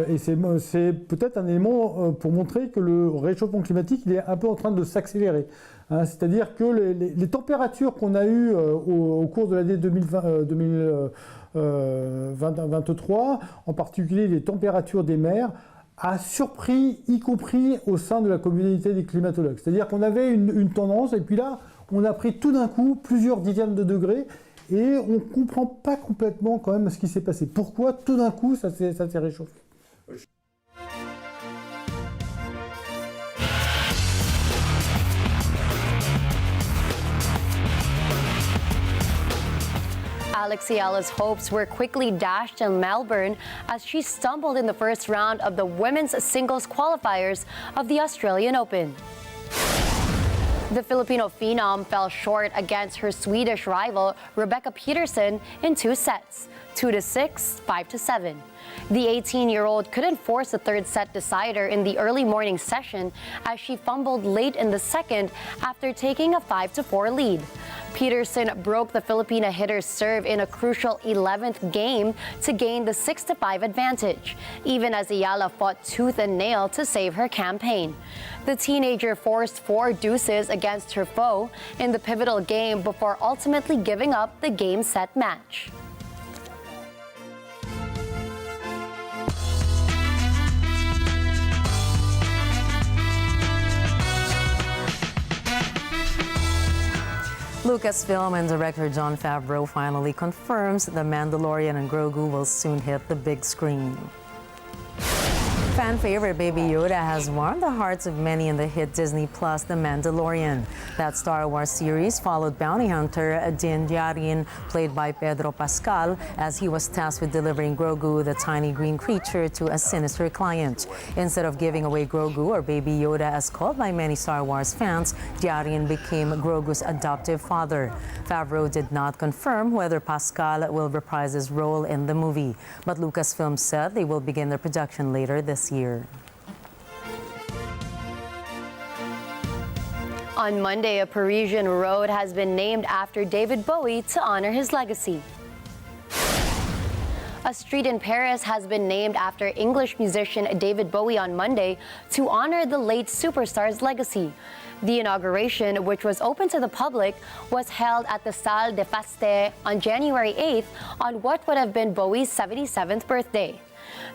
Et c'est peut-être un élément pour montrer que le réchauffement climatique il est un peu en train de s'accélérer. C'est-à-dire que les températures qu'on a eues au cours de l'année 2023, en particulier les températures des mers, a surpris, y compris au sein de la communauté des climatologues. C'est-à-dire qu'on avait une tendance, et puis là, on a pris tout d'un coup plusieurs dizaines de degrés, et on ne comprend pas complètement quand même ce qui s'est passé. Pourquoi tout d'un coup ça s'est réchauffé? Alexiela's hopes were quickly dashed in Melbourne as she stumbled in the first round of the women's singles qualifiers of the Australian Open. The Filipino phenom fell short against her Swedish rival Rebecca Peterson in 2 sets, 2-6, 5-7. The 18-year-old couldn't force a third set decider in the early morning session as she fumbled late in the second after taking a 5-4 lead. Peterson broke the Filipina hitter's serve in a crucial 11th game to gain the 6-5 advantage, even as Ayala fought tooth and nail to save her campaign. The teenager forced 4 deuces against her foe in the pivotal game before ultimately giving up the game-set match. Lucasfilm and director Jon Favreau finally confirms The Mandalorian and Grogu will soon hit the big screen. Fan favorite Baby Yoda has warmed the hearts of many in the hit Disney Plus The Mandalorian. That Star Wars series followed bounty hunter Din Djarin, played by Pedro Pascal, as he was tasked with delivering Grogu, the tiny green creature, to a sinister client. Instead of giving away Grogu, or Baby Yoda as called by many Star Wars fans, Djarin became Grogu's adoptive father. Favreau did not confirm whether Pascal will reprise his role in the movie, but Lucasfilm said they will begin their production later this year. On Monday, a Parisian road has been named after David Bowie to honor his legacy. A street in Paris has been named after English musician David Bowie on Monday to honor the late superstar's legacy. The inauguration, which was open to the public, was held at the Salle des Festes on January 8th on what would have been Bowie's 77th birthday.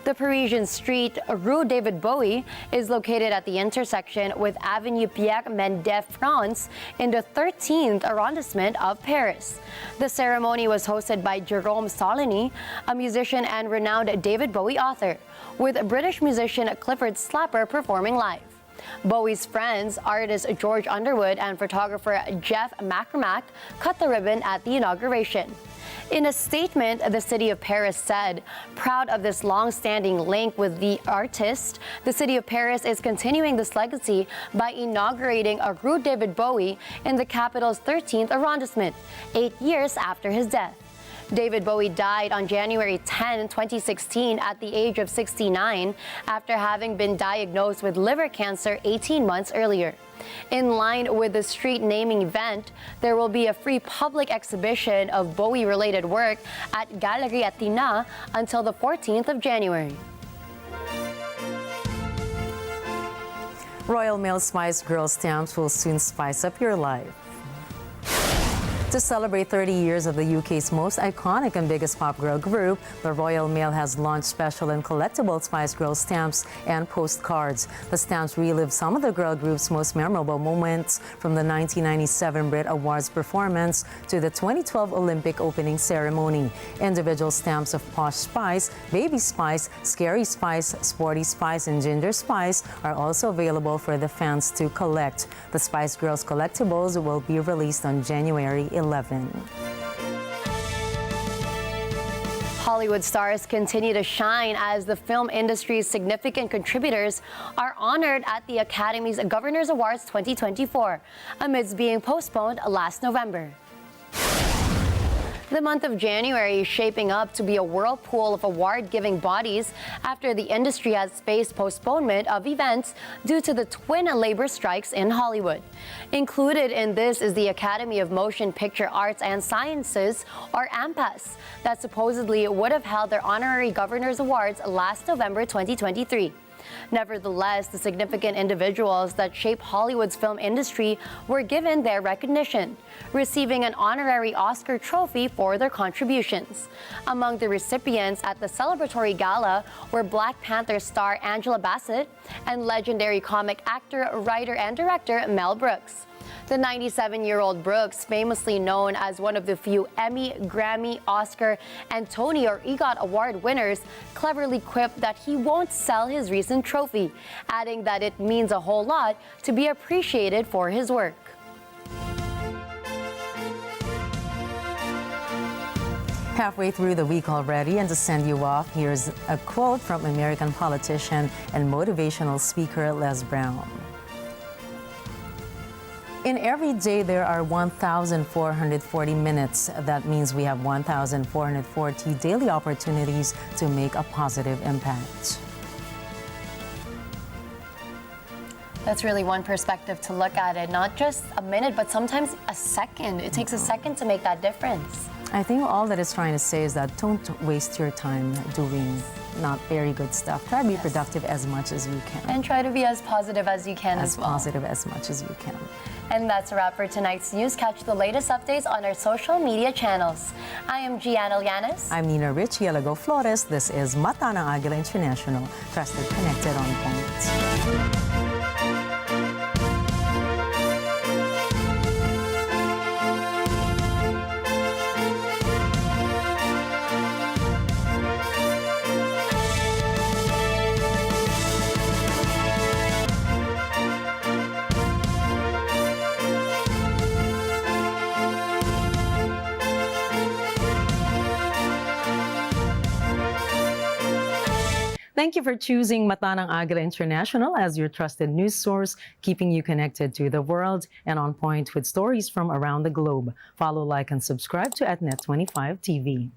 The Parisian street, Rue David Bowie, is located at the intersection with Avenue Pierre Mendès France in the 13th arrondissement of Paris. The ceremony was hosted by Jérôme Saulny, a musician and renowned David Bowie author, with British musician Clifford Slapper performing live. Bowie's friends, artist George Underwood and photographer Jeff McCormack, cut the ribbon at the inauguration. In a statement, the city of Paris said, proud of this long-standing link with the artist, the city of Paris is continuing this legacy by inaugurating a Rue David Bowie in the capital's 13th arrondissement, 8 years after his death. David Bowie died on January 10, 2016 at the age of 69 after having been diagnosed with liver cancer 18 months earlier. In line with the street naming event, there will be a free public exhibition of Bowie-related work at Galerie Atina until the 14th of January. Royal Mail Spice Girl stamps will soon spice up your life. To celebrate 30 years of the UK's most iconic and biggest pop girl group, the Royal Mail has launched special and collectible Spice Girl stamps and postcards. The stamps relive some of the girl group's most memorable moments, from the 1997 Brit Awards performance to the 2012 Olympic opening ceremony. Individual stamps of Posh Spice, Baby Spice, Scary Spice, Sporty Spice, and Ginger Spice are also available for the fans to collect. The Spice Girls collectibles will be released on January 11. Hollywood stars continue to shine as the film industry's significant contributors are honored at the Academy's Governors Awards 2024, amidst being postponed last November. The month of January is shaping up to be a whirlpool of award-giving bodies after the industry has faced postponement of events due to the twin labor strikes in Hollywood. Included in this is the Academy of Motion Picture Arts and Sciences, or AMPAS, that supposedly would have held their honorary Governors Awards last November 2023. Nevertheless, the significant individuals that shape Hollywood's film industry were given their recognition, receiving an honorary Oscar trophy for their contributions. Among the recipients at the celebratory gala were Black Panther star Angela Bassett and legendary comic actor, writer, and director Mel Brooks. The 97-year-old Brooks, famously known as one of the few Emmy, Grammy, Oscar, and Tony or EGOT award winners, cleverly quipped that he won't sell his recent trophy, adding that it means a whole lot to be appreciated for his work. Halfway through the week already, and to send you off, here's a quote from American politician and motivational speaker Les Brown. In every day, there are 1,440 minutes. That means we have 1,440 daily opportunities to make a positive impact. That's really one perspective to look at it. Not just a minute, but sometimes a second. It takes a second to make that difference. I think all that it's trying to say is that don't waste your time doing not very good stuff. Try to be productive as much as you can. And try to be as positive as you can as well. As positive as much as you can. And that's a wrap for tonight's news. Catch the latest updates on our social media channels. I am Gianna Llanes. I'm Nina Richielago Flores. This is Mata ng Agila International. Trusted, connected, on point. Thank you for choosing Mata ng Agila International as your trusted news source, keeping you connected to the world and on point with stories from around the globe. Follow, like, and subscribe to @Net25 TV.